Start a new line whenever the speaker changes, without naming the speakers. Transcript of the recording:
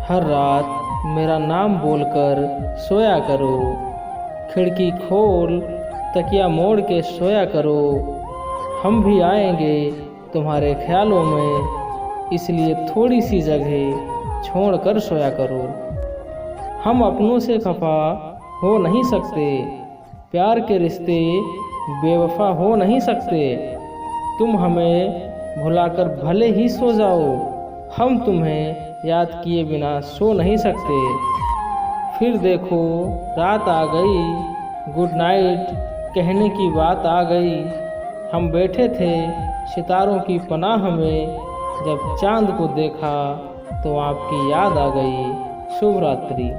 हर रात मेरा नाम बोलकर सोया करो। खिड़की खोल तकिया मोड़ के सोया करो। हम भी आएंगे तुम्हारे ख्यालों में, इसलिए थोड़ी सी जगह छोड़ कर सोया करो। हम अपनों से खफा हो नहीं सकते, प्यार के रिश्ते बेवफा हो नहीं सकते। तुम हमें भुलाकर भले ही सो जाओ, हम तुम्हें याद किए बिना सो नहीं सकते। फिर देखो रात आ गई, गुड नाइट कहने की बात आ गई। हम बैठे थे सितारों की पनाह में, जब चांद को देखा तो आपकी याद आ गई। शुभ रात्रि।